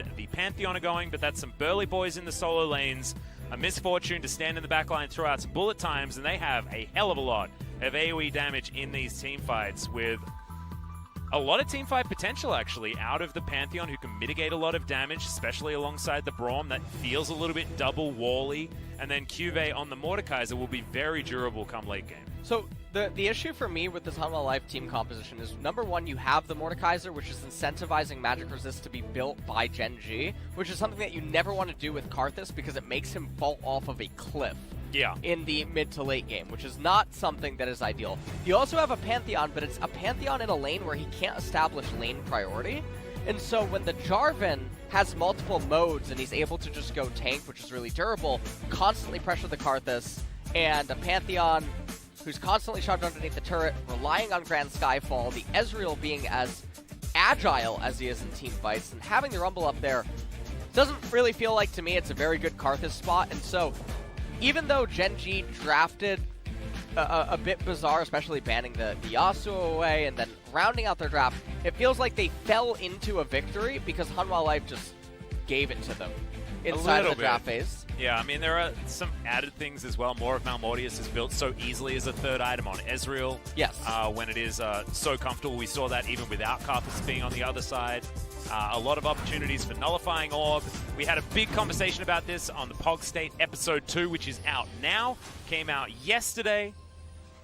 and the Pantheon are going, but that's some burly boys in the solo lanes. A Misfortune to stand in the backline, throw out some bullet times, and they have a hell of a lot of AoE damage in these team fights with a lot of teamfight potential, actually, out of the Pantheon, who can mitigate a lot of damage, especially alongside the Braum. That feels a little bit double wally. And then Cuvee on the MOrdekaiser will be very durable come late game. So the issue for me with this Hanwha Life team composition is, number one, you have the MOrdekaiser, which is incentivizing magic resist to be built by Gen.G, which is something that you never want to do with Karthus because it makes him fall off of a cliff. Yeah. In the mid to late game, which is not something that is ideal. You also have a Pantheon, but it's a Pantheon in a lane where he can't establish lane priority. And so when the Jarvan has multiple modes and he's able to just go tank, which is really durable, constantly pressure the Karthus, and a Pantheon who's constantly shoved underneath the turret, relying on Grand Skyfall, the Ezreal being as agile as he is in team fights, and having the Rumble up there doesn't really feel like, to me, it's a very good Karthus spot. And so even though Gen.G drafted a bit bizarre, especially banning the Yasuo away and then rounding out their draft, it feels like they fell into a victory because Hanwha Life just gave it to them inside of the draft phase. Yeah, I mean, there are some added things as well. More of Malmortius is built so easily as a third item on Ezreal. Yes. When it is so comfortable. We saw that even without Karthus being on the other side. A lot of opportunities for nullifying orb. We had a big conversation about this on the Pog State episode 2, which is out now. Came out yesterday.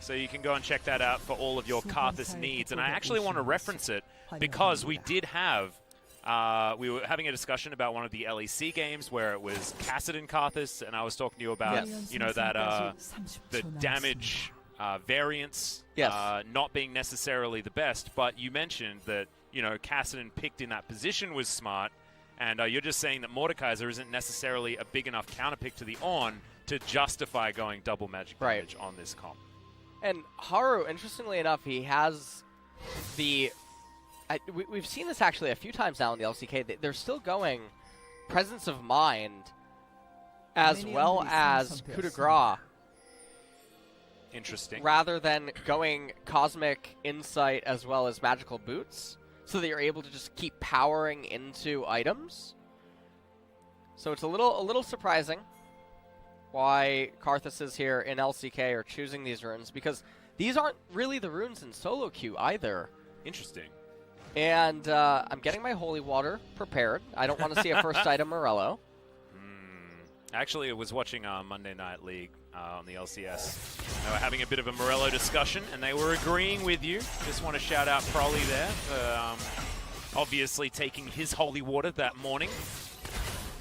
So you can go and check that out for all of your Karthus needs. And I actually want to reference it because we did have, we were having a discussion about one of the LEC games where it was Kassadin Karthus, and I was talking to you about, you know, that the damage variance not being necessarily the best, but you mentioned that, you know, Kassadin picked in that position was smart, and you're just saying that MOrdekaiser isn't necessarily a big enough counterpick to the Ornn to justify going double magic damage on this comp. And Haru, interestingly enough, he has the... we've seen this actually a few times now in the LCK. They're still going Presence of Mind as well as Coup de Grace. Interesting. Rather than going Cosmic Insight as well as Magical Boots, so that you're able to just keep powering into items. So it's a little surprising why Karthus is here in LCK are choosing these runes, because these aren't really the runes in solo queue either. Interesting. And I'm getting my holy water prepared. I don't want to see a first item Morello. Actually, I was watching Monday Night League on the LCS. They were having a bit of a Morello discussion, and they were agreeing with you. Just want to shout out Prolly there for obviously taking his holy water that morning.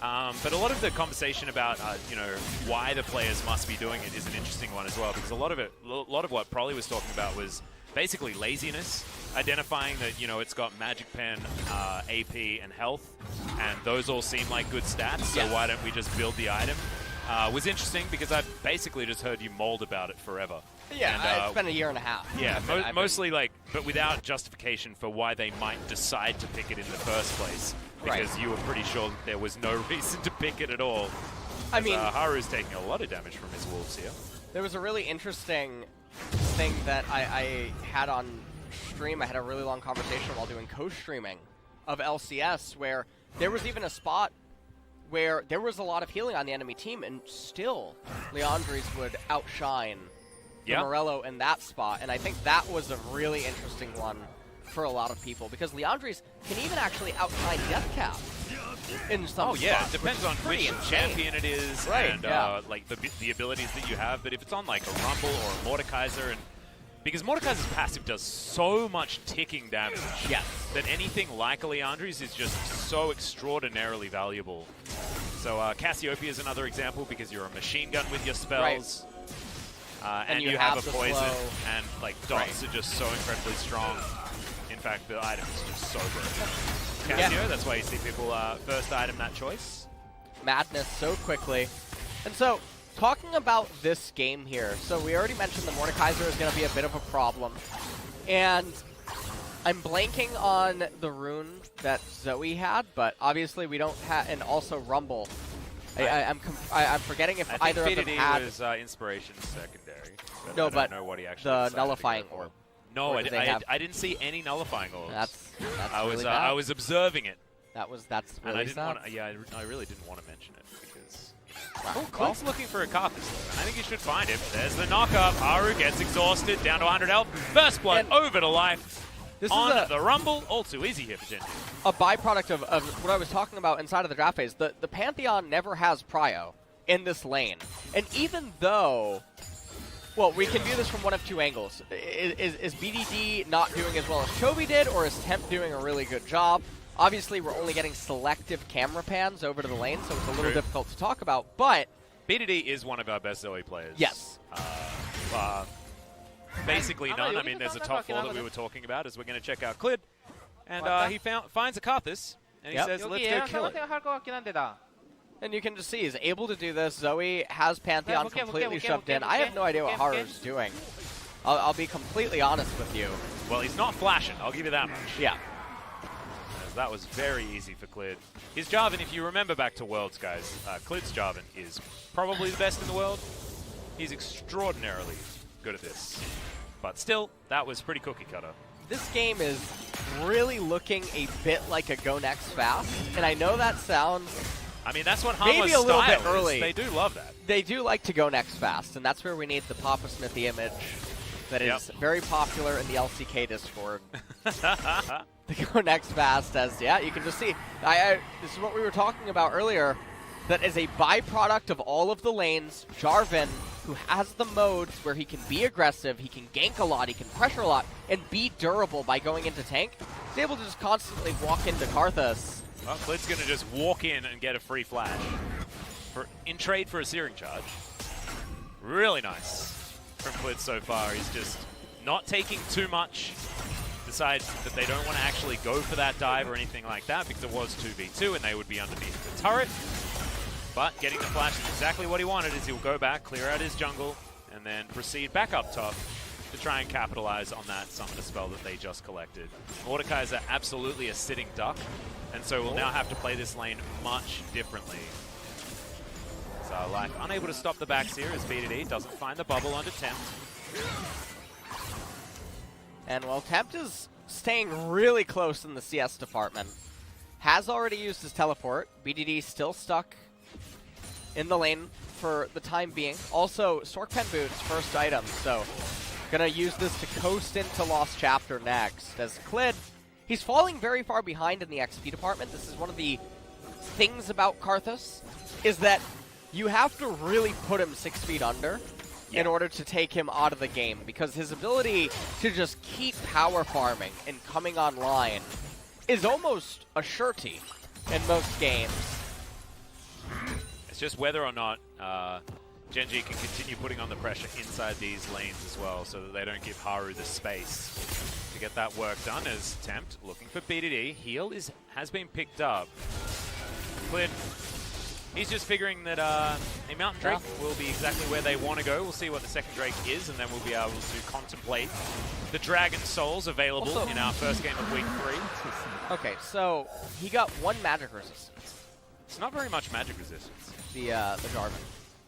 But a lot of the conversation about you know, why the players must be doing it is an interesting one as well, because a lot of what Prolly was talking about was basically laziness, identifying that, you know, it's got Magic Pen, AP, and health, and those all seem like good stats, so why don't we just build the item? Was interesting because I've basically just heard you mold about it forever. Yeah, and, it's been a year and a half. Yeah, mostly like, but without justification for why they might decide to pick it in the first place, because you were pretty sure that there was no reason to pick it at all. I mean, Haru's taking a lot of damage from his wolves here. There was a really interesting thing that I had on stream. I had a really long conversation while doing co-streaming of LCS, where there was even a spot where there was a lot of healing on the enemy team, and still Liandry's would outshine the Morello in that spot. And I think that was a really interesting one for a lot of people, because Liandry's can even actually outshine Deathcap in some spots, it depends on which champion it is, and like the abilities that you have. But if it's on like a Rumble or a MOrdekaiser, and because MOrdekaiser's passive does so much ticking damage, that anything like a Liandry's is just so extraordinarily valuable. So Cassiopeia is another example, because you're a machine gun with your spells, and you have a poison, and like dots are just so incredibly strong. In fact, the item is just so good. Cassio, that's why you see people first item that choice. Madness so quickly. And so, talking about this game here, so we already mentioned the MOrdekaiser is going to be a bit of a problem. And I'm blanking on the rune that Zoe had, but obviously we don't have, and also Rumble. I'm forgetting if either of them had... was Inspiration secondary. But no, I don't know what he actually the Nullifying Orb. No, I didn't see any Nullifying Orbs. That's I really bad. I was observing it. That's And really I didn't sad. want. Yeah, I really didn't want to mention it because. Wow. Oh, Clid's looking for a Karthus, though. I think he should find him. There's the knock-up. Haru gets exhausted, down to 100 health. First blood And over to life. This on is the Rumble. All too easy here for Gen.G. a byproduct of what I was talking about inside of the draft phase. The Pantheon never has prio in this lane. And even though, well, we can view this from one of two angles. Is BDD not doing as well as Cuvee did, or is Tempt doing a really good job? Obviously, we're only getting selective camera pans over to the lane, so it's a little difficult to talk about, but... BDD is one of our best Zoe players. Yes. Basically none. I mean, there's a top 4 that we were talking about as we're going to check out Clid. And he finds a Karthus, and he says, let's go kill it. And you can just see he's able to do this. Zoe has Pantheon completely shoved in. I have no idea what Haru's doing. I'll be completely honest with you. Well, he's not flashing, I'll give you that much. Yeah. That was very easy for Clid. His Jarvan, if you remember back to Worlds, guys, Clid's Jarvan is probably the best in the world. He's extraordinarily good at this. But still, that was pretty cookie cutter. This game is really looking a bit like a Go Next Fast, and I know that sounds... I mean, that's what Hanwha's maybe a little bit style early. is. They do love that. They do like to go next fast, and that's where we need the Papa Smithy image that is very popular in the LCK Discord. The go next fast as, yeah, you can just see. This is what we were talking about earlier. That is a byproduct of all of the lanes. Jarvan, who has the modes where he can be aggressive, he can gank a lot, he can pressure a lot, and be durable by going into tank, is able to just constantly walk into Karthus. Well, Clid's going to just walk in and get a free flash in trade for a Searing Charge. Really nice from Clid so far. He's just not taking too much. Decide that they don't want to actually go for that dive or anything like that because it was 2v2 and they would be underneath the turret. But getting the flash is exactly what he wanted, is he'll go back, clear out his jungle, and then proceed back up top to try and capitalize on that summoner spell that they just collected. MOrdekaiser absolutely a sitting duck, and so we'll now have to play this lane much differently. So, like, unable to stop the backs here as BDD doesn't find the bubble under Tempt. And well, Tempt is staying really close in the CS department. Has already used his teleport. BDD still stuck in the lane for the time being. Also, Storkpen Boots, first item, so gonna use this to coast into Lost Chapter next. As Clid, he's falling very far behind in the XP department. This is one of the things about Karthus, is that you have to really put him 6 feet under in order to take him out of the game, because his ability to just keep power farming and coming online is almost a surety in most games. It's just whether or not Gen.G can continue putting on the pressure inside these lanes as well so that they don't give Haru the space to get that work done. As Tempt looking for BDD. Heal has been picked up. Clid, he's just figuring that a Mountain Drake will be exactly where they want to go. We'll see what the second Drake is, and then we'll be able to contemplate the Dragon Souls available also, in our first game of week 3. Okay, so he got 1 magic resistance. It's not very much magic resistance. The Jarvan.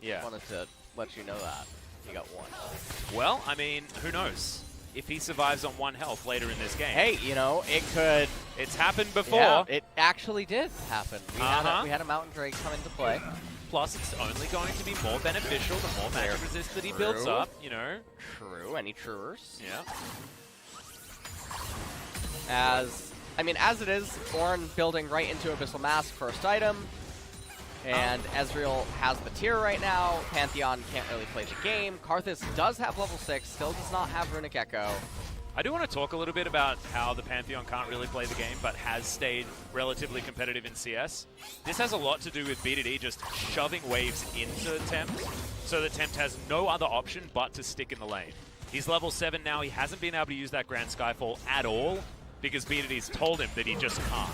Yeah. Wanted to let you know that. He got 1. Well, I mean, who knows? If he survives on 1 health later in this game. Hey, you know, it could... It's happened before. Yeah, it actually did happen. We had a Mountain Drake come into play. Plus, it's only going to be more beneficial the more magic resist that he builds up, you know. True. Any truers? Yeah. As it is, Ornn building right into Abyssal Mask, first item. And Ezreal has the tier right now. Pantheon can't really play the game. Karthus does have level 6, still does not have Runic Echo. I do want to talk a little bit about how the Pantheon can't really play the game, but has stayed relatively competitive in CS. This has a lot to do with BDD just shoving waves into Tempt, so that Tempt has no other option but to stick in the lane. He's level 7 now. He hasn't been able to use that Grand Skyfall at all, because BDD's told him that he just can't.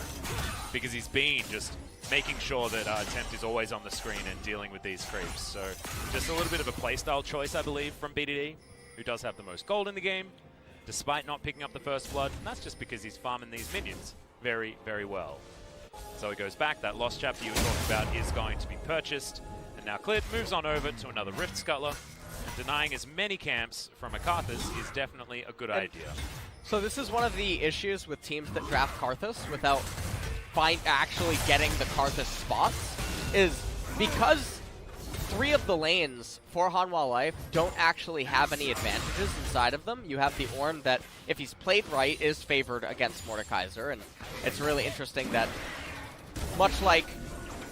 Because he's been just making sure that Tempt is always on the screen and dealing with these creeps. So just a little bit of a playstyle choice, I believe, from BDD, who does have the most gold in the game, despite not picking up the first blood. And that's just because he's farming these minions very, very well. So he goes back. That Lost Chapter you were talking about is going to be purchased. And now Clid moves on over to another Rift Scuttler. And denying as many camps from a Karthus is definitely a good idea. So this is one of the issues with teams that draft Karthus without actually getting the Karthus spots is because 3 of the lanes for Hanwha Life don't actually have any advantages inside of them. You have the Ornn that, if he's played right, is favored against MOrdekaiser, and it's really interesting that, much like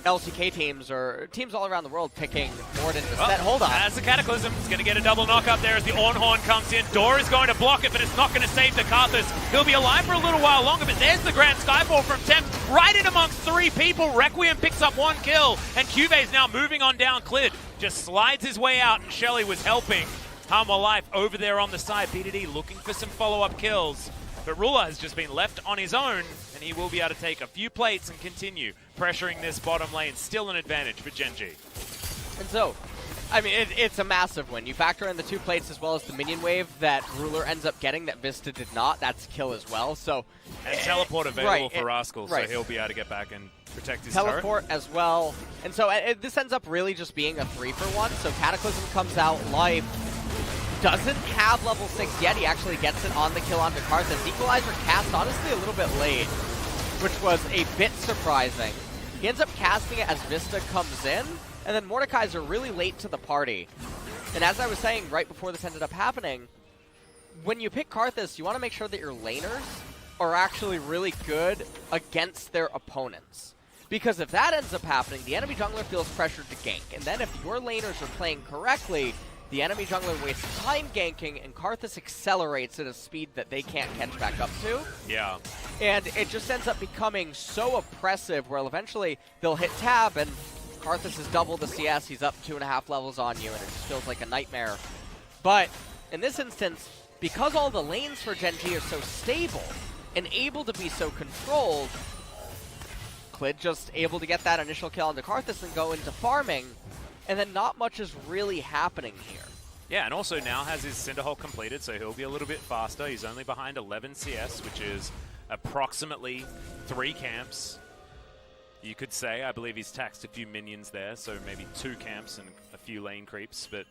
LCK teams or teams all around the world picking Ornn to set. Hold on. As the Cataclysm, it's going to get a double knock up there as the Ornn Horn comes in. Door is going to block it, but it's not going to save the Karthus. He'll be alive for a little while longer, but there's the Grand Skyfall from Tempt, right in amongst 3 people. Requiem picks up 1 kill, and Cuvee is now moving on down. Clid just slides his way out, and Shelly was helping Hanwha Life over there on the side. BDD looking for some follow-up kills, but Ruler has just been left on his own, and he will be able to take a few plates and continue pressuring this bottom lane. Still an advantage for Gen.G. And so, I mean, it's a massive win. You factor in the 2 plates as well as the minion wave that Ruler ends up getting that Vsta did not. That's kill as well. So, and teleport available for Rascal, right. So he'll be able to get back and protect his teleport turret. As well. And so this ends up really just being a 3-for-1. So Cataclysm comes out, Life doesn't have level 6 yet. He actually gets it on the kill onto Karthus. Equalizer cast, honestly, a little bit late, which was a bit surprising. He ends up casting it as Vsta comes in, and then MOrdekaiser really late to the party. And as I was saying right before this ended up happening, when you pick Karthus, you want to make sure that your laners are actually really good against their opponents. Because if that ends up happening, the enemy jungler feels pressured to gank. And then if your laners are playing correctly, the enemy jungler wastes time ganking, and Karthus accelerates at a speed that they can't catch back up to. Yeah. And it just ends up becoming so oppressive where eventually they'll hit tab, and Karthus has doubled the CS. He's up 2.5 levels on you, and it just feels like a nightmare. But in this instance, because all the lanes for Gen.G are so stable and able to be so controlled, Clid just able to get that initial kill onto Karthus and go into farming. And then not much is really happening here. Yeah, and also now has his Cinderhulk completed, so he'll be a little bit faster. He's only behind 11 CS, which is approximately 3 camps. You could say, I believe he's taxed a few minions there, so maybe 2 camps and a few lane creeps, but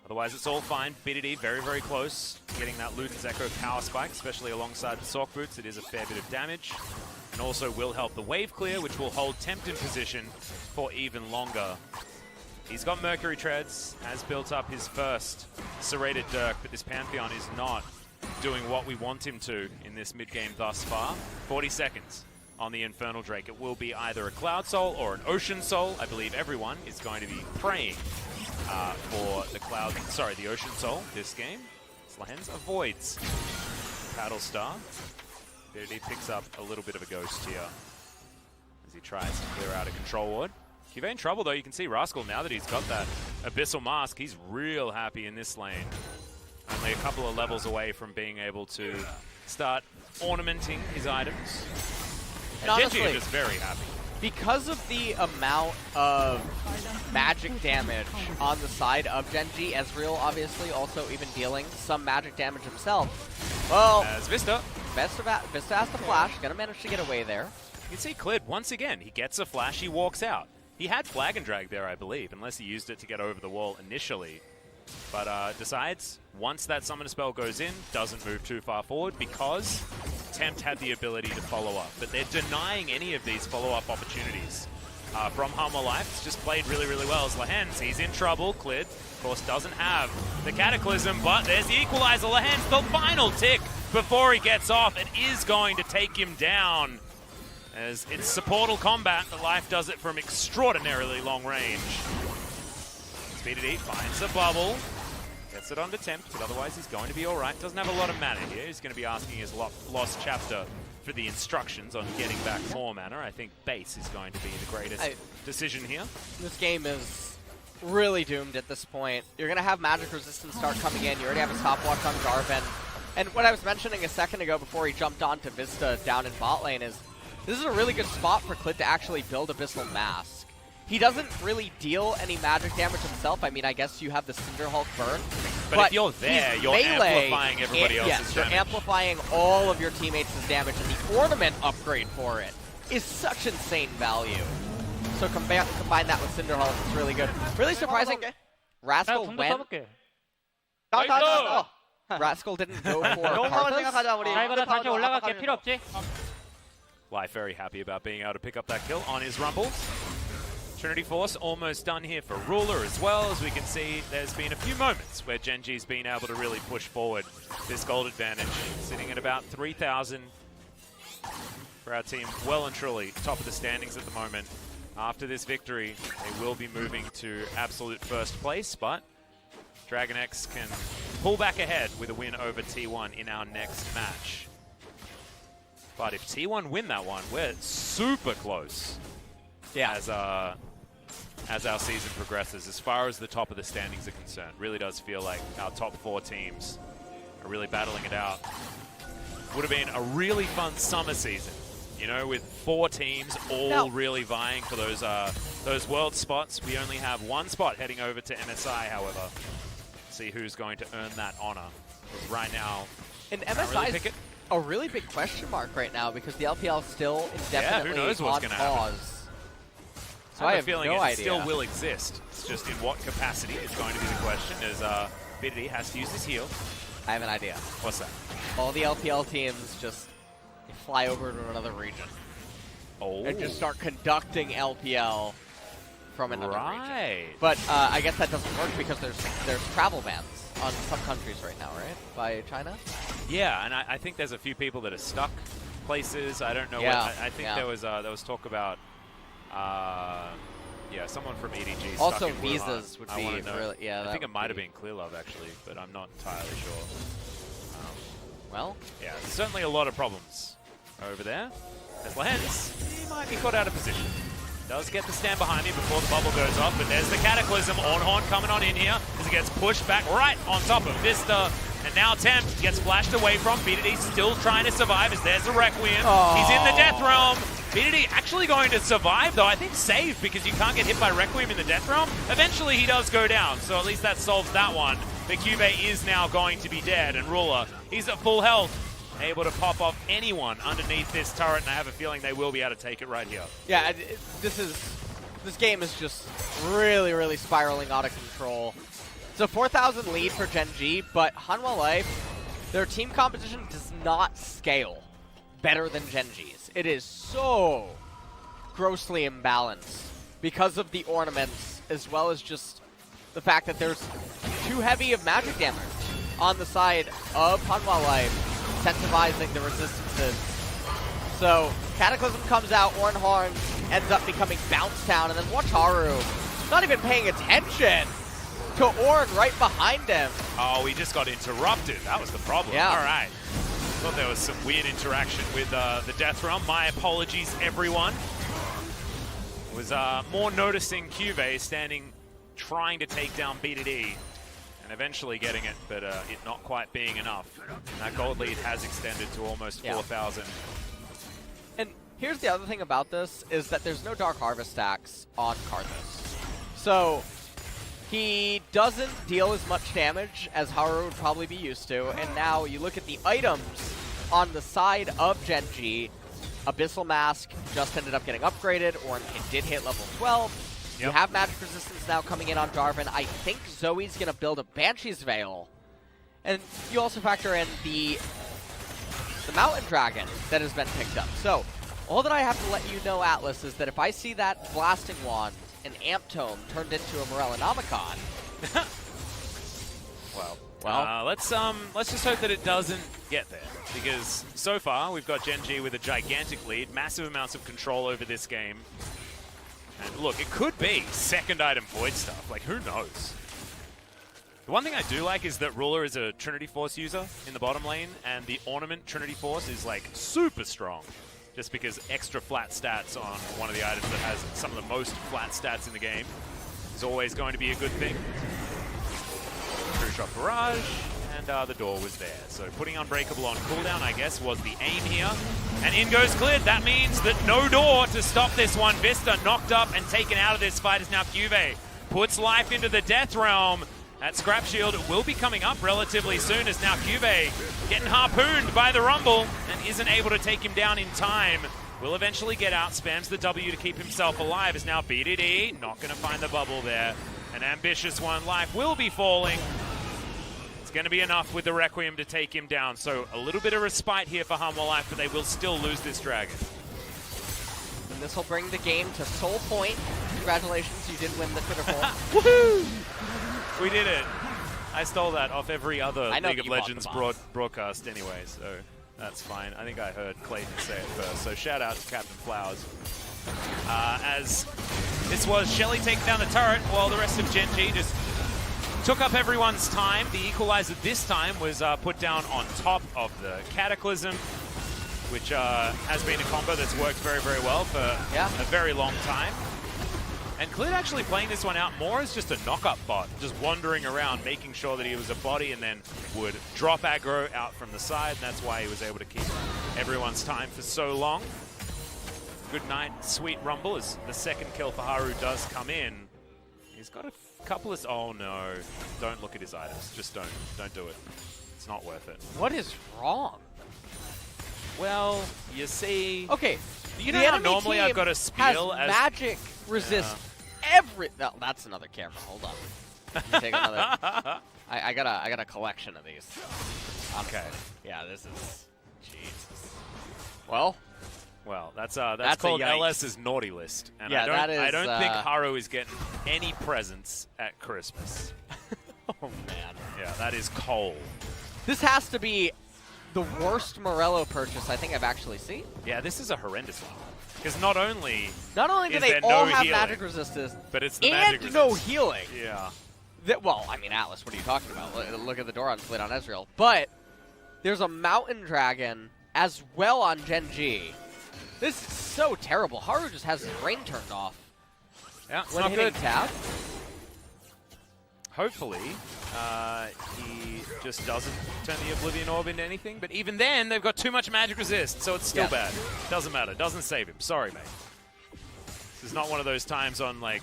otherwise it's all fine. BDD very, very close, getting that Luden's Echo power spike, especially alongside the Sock Boots. It is a fair bit of damage, and also will help the wave clear, which will hold Tempt in position for even longer. He's got Mercury Treads, has built up his first serrated Dirk, but this Pantheon is not doing what we want him to in this mid-game thus far. 40 seconds on the Infernal Drake. It will be either a Cloud Soul or an Ocean Soul. I believe everyone is going to be praying for the Ocean Soul this game. Lehends avoids Paddle Star. He picks up a little bit of a ghost here as he tries to clear out a control ward. Cuvee in trouble though. You can see Rascal, now that he's got that Abyssal Mask, he's real happy in this lane. Only a couple of levels away from being able to start ornamenting his items. And Gen.G is just very happy. Because of the amount of magic damage on the side of Gen.G, Ezreal obviously also even dealing some magic damage himself. Well, as Vsta has the flash, gonna manage to get away there. You can see Clid, once again, he gets a flash, he walks out. He had Flag and Drag there, I believe, unless he used it to get over the wall initially. But decides, once that summoner spell goes in, doesn't move too far forward because Tempt had the ability to follow up. But they're denying any of these follow-up opportunities from Hanwha Life. It's just played really, really well as Lehends. He's in trouble. Clid, of course, doesn't have the Cataclysm, but there's the equalizer. Lehends, the final tick before he gets off. It is going to take him down. As it's supportal combat, the Life does it from extraordinarily long range. Speed8 finds a bubble, gets it onto Tempt, but otherwise he's going to be alright. Doesn't have a lot of mana here. He's going to be asking his lost chapter for the instructions on getting back more mana. I think base is going to be the greatest decision here. This game is really doomed at this point. You're going to have magic resistance start coming in. You already have a stopwatch on Jarvan. And what I was mentioning a second ago before he jumped onto Vsta down in bot lane is this is a really good spot for Clid to actually build Abyssal Mask. He doesn't really deal any magic damage himself. I mean, I guess you have the Cinderhulk burn. But if you're there, you're amplifying everybody else's damage. You're amplifying all of your teammates' damage, and the ornament upgrade for it is such insane value. So combine that with Cinderhulk, it's really good. Really surprising, Rascal went. Rascal didn't go for Karthus. Life very happy about being able to pick up that kill on his Rumble. Trinity Force almost done here for Ruler as well. As we can see, there's been a few moments where Gen.G's been able to really push forward this gold advantage, sitting at about 3,000 for our team, well and truly top of the standings at the moment. After this victory, they will be moving to absolute first place, but Dragon X can pull back ahead with a win over T1 in our next match. But if T1 win that one, we're super close. Yeah. As our season progresses, as far as the top of the standings are concerned. Really does feel like our top 4 teams are really battling it out. Would have been a really fun summer season, you know, with 4 teams all really vying for those world spots. We only have 1 spot heading over to MSI, however. See who's going to earn that honor. Because right now, and MSI is a really big question mark right now because the LPL is still indefinitely who knows what's on gonna pause. happen. So I have a feeling no it idea. still will exist. It's just in what capacity is going to be the question, as Biddy has to use his heal. I have an idea. What's that? All the LPL teams just fly over to another region. Oh. And just start conducting LPL from another region. But I guess that doesn't work because there's travel bans on some countries right now, right? By China? Yeah, and I think there's a few people that are stuck places. I don't know. Yeah, what, I think there was talk about someone from EDG also stuck in visas Wuhan. would be really, I think it might have been Clear Love actually, but I'm not entirely sure. Well, yeah, there's certainly a lot of problems over there. As Lehends, he might be caught out of position. Does get the stand behind me before the bubble goes off, but there's the Cataclysm. Ornn coming on in here as he gets pushed back right on top of Vsta. And now Tempt gets flashed away from. BDD still trying to survive as there's the Requiem. Oh. He's in the Death Realm. BDD actually going to survive, though. I think save because you can't get hit by Requiem in the Death Realm. Eventually he does go down, so at least that solves that one. But Cuvee is now going to be dead, and Ruler, he's at full health. Able to pop off anyone underneath this turret, and I have a feeling they will be able to take it right here. Yeah, this game is just really, really spiraling out of control. It's a 4,000 lead for Gen.G, but Hanwha Life, their team composition does not scale better than Gen.G's. It is so grossly imbalanced because of the ornaments, as well as just the fact that there's too heavy of magic damage on the side of Hanwha Life, incentivizing the resistances. So Cataclysm comes out, Ornn ends up becoming Bounce Town, and then watch Haru not even paying attention to Ornn right behind him. Oh, he just got interrupted. That was the problem. Yeah. All right. Thought there was some weird interaction with the Death Realm. My apologies, everyone. Was more noticing Cuvee standing, trying to take down BDD. And eventually getting it, but it not quite being enough. And that gold lead has extended to almost 4,000. And here's the other thing about this, is that there's no Dark Harvest stacks on Karthus. So he doesn't deal as much damage as Haru would probably be used to. And now you look at the items on the side of Gen.G. Abyssal Mask just ended up getting upgraded, or it did hit level 12. You have magic resistance now coming in on Jarvan. I think Zoe's going to build a Banshee's Veil. And you also factor in the Mountain Dragon that has been picked up. So, all that I have to let you know, Atlus, is that if I see that Blasting Wand, an Amp Tome, turned into a Morellonomicon... well, let's just hope that it doesn't get there. Because so far, we've got Gen.G with a gigantic lead, massive amounts of control over this game. And look, it could be second item void stuff. Like, who knows? The one thing I do like is that Ruler is a Trinity Force user in the bottom lane, and the Ornament Trinity Force is, like, super strong. Just because extra flat stats on one of the items that has some of the most flat stats in the game is always going to be a good thing. True Shot Barrage, and the door was there. So putting Unbreakable on cooldown, I guess, was the aim here. And in goes Clid. That means that no door to stop this one. Vsta knocked up and taken out of this fight is now Cuvee. Puts life into the Death Realm. That Scrap Shield will be coming up relatively soon, as now Cuvee getting harpooned by the Rumble and isn't able to take him down in time. Will eventually get out, spams the W to keep himself alive, as now BDD not going to find the bubble there. An ambitious one. Life will be falling. It's going to be enough with the Requiem to take him down. So a little bit of respite here for Hanwha Life, but they will still lose this dragon. and this will bring the game to Seoul Point. Congratulations, you did win the Twitter poll. Woohoo! We did it. I stole that off every other League of Legends broadcast anyway, so that's fine. I think I heard Clayton say it first, so shout out to Captain Flowers. As this was Shelly taking down the turret, while the rest of Gen.G just took up everyone's time. The equalizer this time was put down on top of the Cataclysm, which has been a combo that's worked very, very well for a very long time. And Clid actually playing this one out more as just a knock-up bot, just wandering around, making sure that he was a body and then would drop aggro out from the side, and that's why he was able to keep everyone's time for so long. Good night, sweet Rumble, as the second kill for Haru does come in. He's got a couple of... Oh no, don't look at his items. Just don't do it. It's not worth it. What is wrong? Well, you see... Okay, you know how normally I've got a spiel has as... magic resist every... No, that's another camera. Hold on. Let me take another... I got a collection of these. Okay. Yeah, this is... Jesus. Well, that's called LS's naughty list. And yeah, I don't think Haru is getting any presents at Christmas. Oh, man. Yeah, that is cold. This has to be the worst Morello purchase I think I've actually seen. Yeah, this is a horrendous one. Because not only do they all have magic resistance, but it's the magic and no healing. Yeah. Well, I mean, Atlus, what are you talking about? Look at the door on Clid on Ezreal. But there's a Mountain Dragon as well on Gen.G. This is so terrible. Haru just has his brain turned off. Yeah, it's when not good. Tab. Hopefully, he just doesn't turn the Oblivion Orb into anything. But even then, they've got too much magic resist, so it's still bad. Doesn't matter. Doesn't save him. Sorry, mate. This is not one of those times on, like,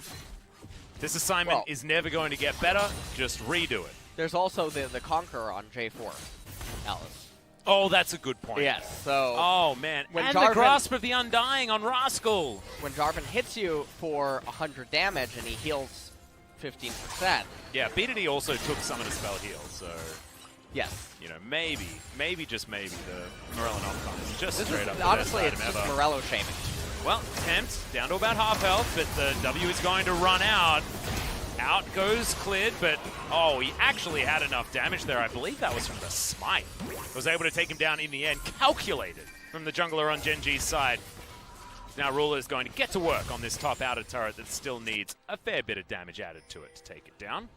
this assignment is never going to get better. Just redo it. There's also the Conqueror on J4, Alice. Oh, that's a good point. Yes, so... Oh, man. When and Jarvan, the Grasp of the Undying on Rascal. When Jarvan hits you for 100 damage and he heals 15%. Yeah, BDD also took Summon a Spell heal, so... Yes. You know, maybe, just maybe, the Morello non-con is just this straight up honestly, the it's best just item ever. Morello shaming. Well, Tempt down to about half health, but the W is going to run out. Out goes Clid, but oh, he actually had enough damage there. I believe that was from the Smite. Was able to take him down in the end. Calculated from the jungler on Gen.G's side. Now Ruler is going to get to work on this top outer turret that still needs a fair bit of damage added to it to take it down.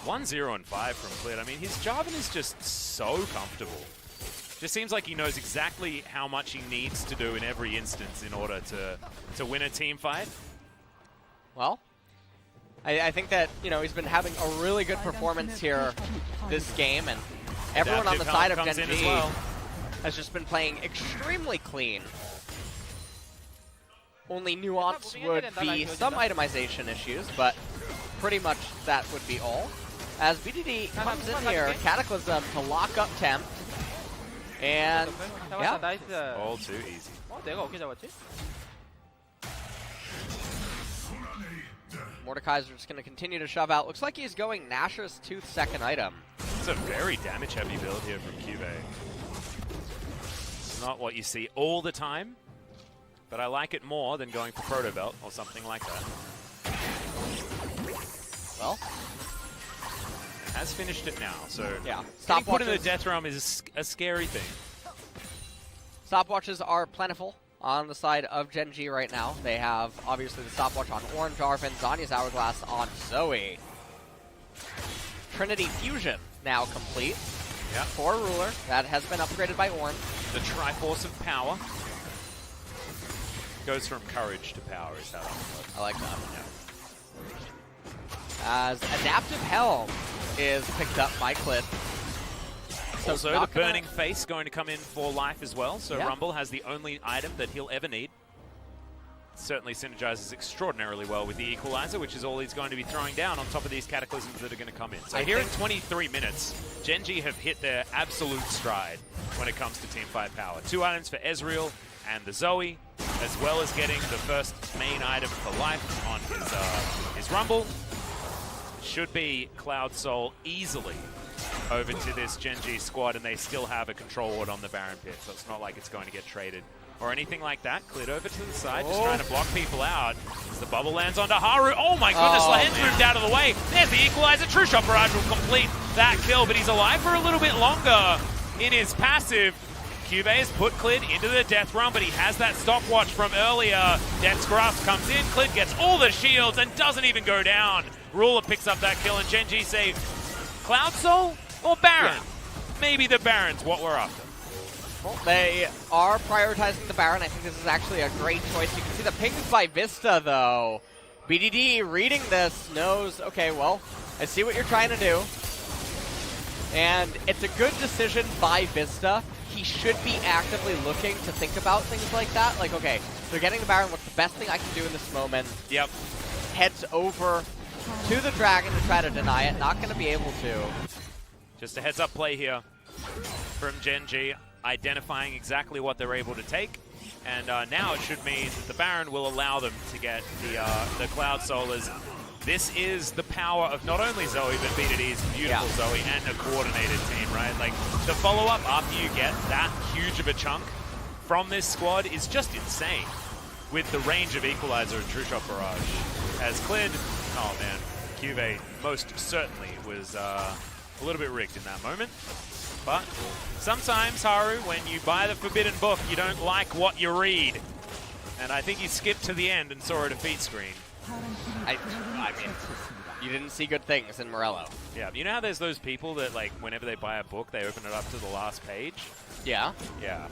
1-0 and 5 from Clid. I mean, his Jarvan is just so comfortable. Just seems like he knows exactly how much he needs to do in every instance in order to win a team fight. Well, I think that, you know, he's been having a really good performance here this game, and everyone on the side of Gen.G has just been playing extremely clean. Only nuance would be some itemization issues, but pretty much that would be all. As BDD comes in here, Cataclysm to lock up Tempt. And, yeah. All too easy. Mordekaiser just going to continue to shove out. Looks like he's going Nashor's Tooth second item. It's a very damage-heavy build here from Cuvee. It's not what you see all the time, but I like it more than going for Proto Belt or something like that. Well, has finished it now, so yeah. Getting put in the Death Realm is a scary thing. Stopwatches are plentiful on the side of Gen.G right now. They have, obviously, the stopwatch on Ornn, Jarvan, Zanya's Hourglass on Zoe. Trinity Fusion now complete for Ruler. That has been upgraded by Ornn. The Triforce of Power. Goes from courage to power is how that works. I like that. Yeah. As Adaptive Helm is picked up by Clid. So also, the Burning Face going to come in for life as well, so Rumble has the only item that he'll ever need. Certainly synergizes extraordinarily well with the Equalizer, which is all he's going to be throwing down on top of these Cataclysms that are going to come in. So here in 23 minutes, Gen.G have hit their absolute stride when it comes to teamfight power. 2 items for Ezreal and the Zoe, as well as getting the first main item for life on his Rumble. Should be Cloud Soul easily over to this Gen.G squad, and they still have a control ward on the Baron Pit, so it's not like it's going to get traded or anything like that. Clid over to the side, just trying to block people out. As the bubble lands onto Haru. Oh my goodness, Lehends moved out of the way. There's the equalizer. True Shot Barrage will complete that kill, but he's alive for a little bit longer in his passive. Cuvee has put Clid into the death realm, but he has that stopwatch from earlier. Death's Grasp comes in, Clid gets all the shields and doesn't even go down. Ruler picks up that kill, and Gen.G say, Cloud Soul or Baron? Yeah. Maybe the Baron's what we're after. Well, they are prioritizing the Baron. I think this is actually a great choice. You can see the pings by Vsta, though. BDD reading this knows, okay, well, I see what you're trying to do. And it's a good decision by Vsta. He should be actively looking to think about things like that. Like, okay, they're getting the Baron. What's the best thing I can do in this moment? Yep. Heads over to the Dragon to try to deny it. Not going to be able to. Just a heads-up play here from Gen.G, identifying exactly what they're able to take. And now it should mean that the Baron will allow them to get the Cloud Soul. As this is the power of not only Zoe, but BDD's beautiful Zoe and a coordinated team, right? Like, the follow-up after you get that huge of a chunk from this squad is just insane with the range of Equalizer and True Shot Barrage. As Clid, oh man, Cuvee most certainly was a little bit rigged in that moment. But sometimes, Haru, when you buy the Forbidden Book, you don't like what you read. And I think he skipped to the end and saw a defeat screen. I mean, you didn't see good things in Morello. Yeah, you know how there's those people that, like, whenever they buy a book, they open it up to the last page? Yeah. Yeah.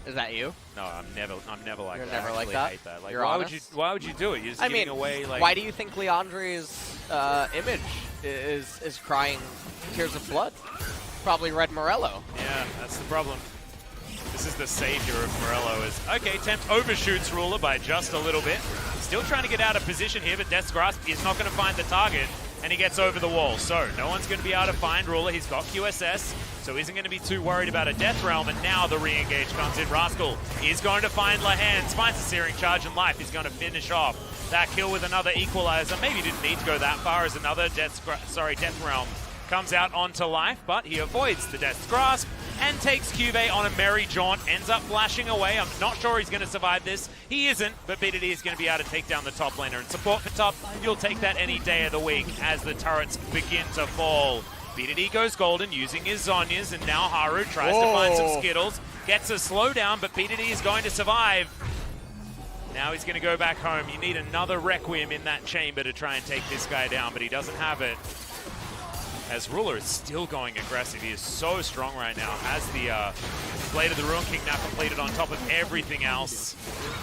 Is that you? No, I'm never like You're that. never like I that? hate that. Like, You're honest? why would you do it? You're just giving away, like... why do you think Leandre's image is crying tears of blood? Probably read Morello. Yeah, that's the problem. This is the savior of Morello. Okay, Tempt overshoots Ruler by just a little bit. Still trying to get out of position here, but Death's Grasp is not going to find the target, and he gets over the wall. So no one's going to be able to find Ruler. He's got QSS, so isn't going to be too worried about a Death Realm, and now the re-engage comes in. Rascal is going to find Lehends, finds a Searing Charge, and Life is going to finish off that kill with another Equalizer. Maybe didn't need to go that far as another Death Realm comes out onto Life, but he avoids the Death's Grasp and takes Cuvee on a merry jaunt, ends up flashing away. I'm not sure he's going to survive this. He isn't, but BDD is going to be able to take down the top laner. And support for top, you'll take that any day of the week as the turrets begin to fall. BDD goes golden using his Zhonya's, and now Haru tries to find some Skittles. Gets a slowdown, but BDD is going to survive. Now he's going to go back home. You need another Requiem in that chamber to try and take this guy down, but he doesn't have it. As Ruler is still going aggressive. He is so strong right now. Has the Blade of the Ruin King now completed on top of everything else.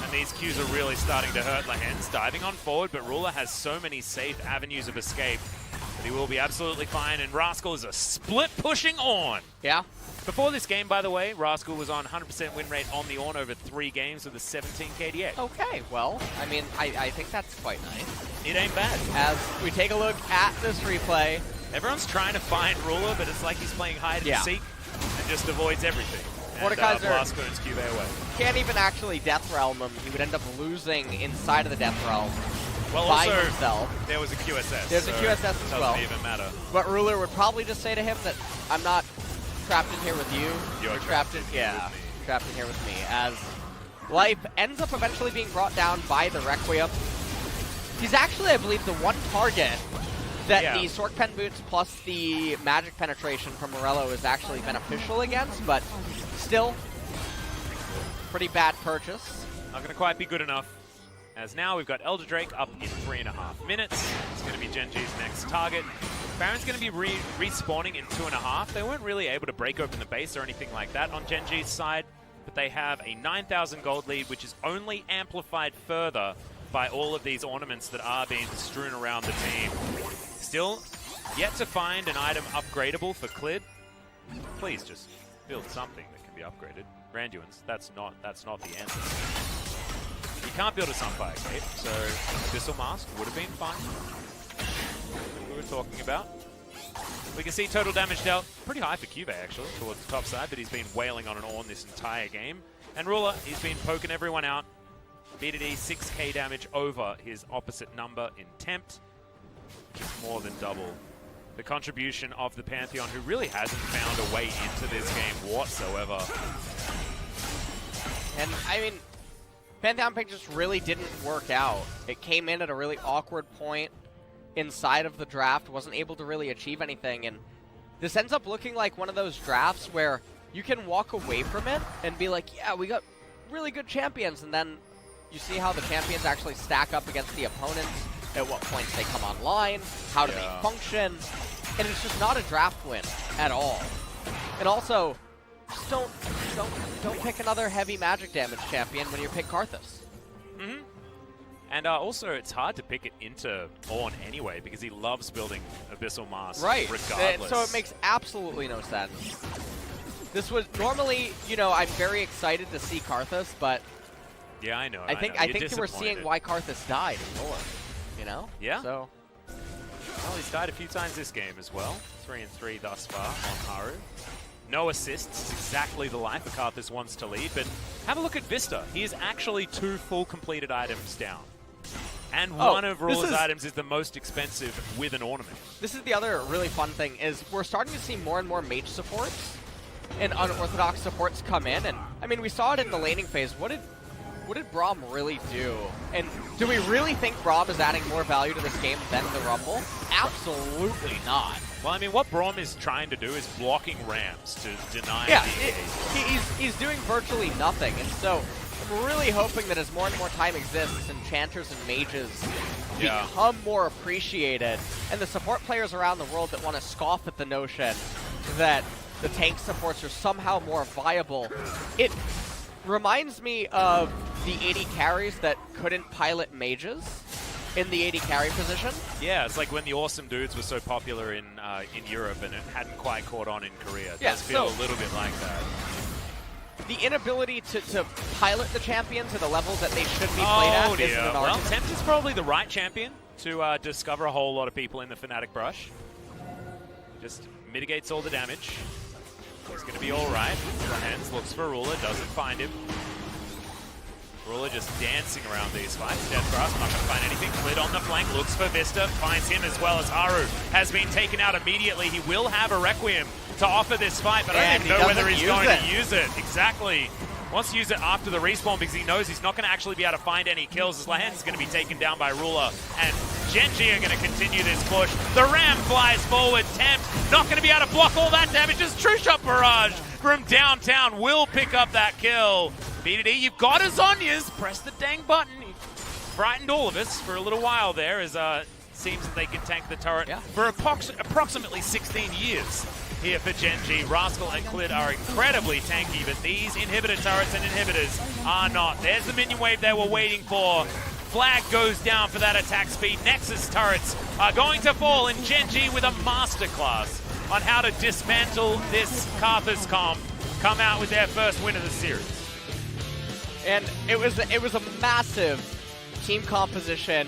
And these Qs are really starting to hurt Lehends. Diving on forward, but Ruler has so many safe avenues of escape that he will be absolutely fine. And Rascal is a split pushing Ornn. Yeah. Before this game, by the way, Rascal was on 100% win rate on the Ornn over 3 games with a 17 KDA. Okay, well, I mean, I think that's quite nice. It ain't bad. As we take a look at this replay, everyone's trying to find Ruler, but it's like he's playing hide and seek and just avoids everything. MOrdekaiser blast burns Cuvee away. Can't even actually Death Realm him. He would end up losing inside of the Death Realm well, by also, himself. There was a QSS. There's a QSS as well. Doesn't even matter. But Ruler would probably just say to him that I'm not trapped in here with you. You're trapped in trapped in here with me. As Life ends up eventually being brought down by the Requiem. He's actually, I believe, the one target that the Sork Pen Boots plus the magic penetration from Morello is actually beneficial against, but still, pretty bad purchase. Not going to quite be good enough. As now we've got Elder Drake up in 3.5 minutes. It's going to be Gen.G's next target. Baron's going to be respawning in 2.5. They weren't really able to break open the base or anything like that on Gen.G's side, but they have a 9,000 gold lead, which is only amplified further by all of these ornaments that are being strewn around the team. Still, yet to find an item upgradable for Clid. Please just build something that can be upgraded. Randuin's, that's not the answer. You can't build a Sunfire Cape, so Abyssal Mask would have been fun. We were talking about. We can see total damage dealt pretty high for Cuvee actually, towards the top side, but he's been wailing on an Ornn this entire game. And Ruler, he's been poking everyone out. BDD 6k damage over his opposite number in Tempt, which is more than double the contribution of the Pantheon, who really hasn't found a way into this game whatsoever. And I mean, Pantheon pick just really didn't work out. It came in at a really awkward point inside of the draft, wasn't able to really achieve anything, and this ends up looking like one of those drafts where you can walk away from it and be like, yeah, we got really good champions, and then you see how the champions actually stack up against the opponents, at what points they come online, how do they function, and it's just not a draft win at all. And also, just don't pick another heavy magic damage champion when you pick Karthus. Mm-hmm. And also, it's hard to pick it into Ornn anyway, because he loves building Abyssal Mask regardless. So it makes absolutely no sense. This was normally, you know, I'm very excited to see Karthus, but yeah, I know. I think we're seeing why Karthus died in lore. You know? Yeah. So, well, he's died a few times this game as well. 3-3 thus far on Haru. No assists, exactly the life a Karthus wants to lead, but have a look at Vsta. He is actually 2 full completed items down. And one of Ruler's items is the most expensive with an ornament. This is the other really fun thing, is we're starting to see more and more mage supports and unorthodox supports come in, and I mean, we saw it in the laning phase. What did Braum really do? And do we really think Braum is adding more value to this game than the Rumble? Absolutely not. Well, I mean, what Braum is trying to do is blocking ramps to deny he's doing virtually nothing, and so I'm really hoping that as more and more time exists, enchanters and mages become more appreciated, and the support players around the world that want to scoff at the notion that the tank supports are somehow more viable. It reminds me of the AD carries that couldn't pilot mages in the AD carry position. Yeah, it's like when the awesome dudes were so popular in Europe and it hadn't quite caught on in Korea. It does feel a little bit like that. The inability to pilot the champion to the levels that they should be played at is an argument. Well, Tempt is probably the right champion to discover a whole lot of people in the Fnatic brush. Just mitigates all the damage. He's going to be all right. Lehends looks for Ruler, doesn't find him. Ruler just dancing around these fights. Death Grasp, not going to find anything. Clid on the flank, looks for Vsta, finds him as well as Haru has been taken out immediately. He will have a Requiem to offer this fight, but I don't know whether he's going to use it. Exactly. Wants to use it after the respawn because he knows he's not going to actually be able to find any kills, as Lehends is going to be taken down by Ruler, and Gen.G are going to continue this push. The Ram flies forward. Tempt not going to be able to block all that damage as True Shot Barrage from downtown will pick up that kill. BDD, you've got his Zonyas. Press the dang button. He frightened all of us for a little while there, as seems that they can tank the turret for approximately 16 years. Here for Gen.G, Rascal and Clid are incredibly tanky, but these inhibitor turrets and inhibitors are not. There's the minion wave they were waiting for. Flag goes down for that attack speed. Nexus turrets are going to fall, and Gen.G with a masterclass on how to dismantle this Karthus comp come out with their first win of the series. And it was a massive team composition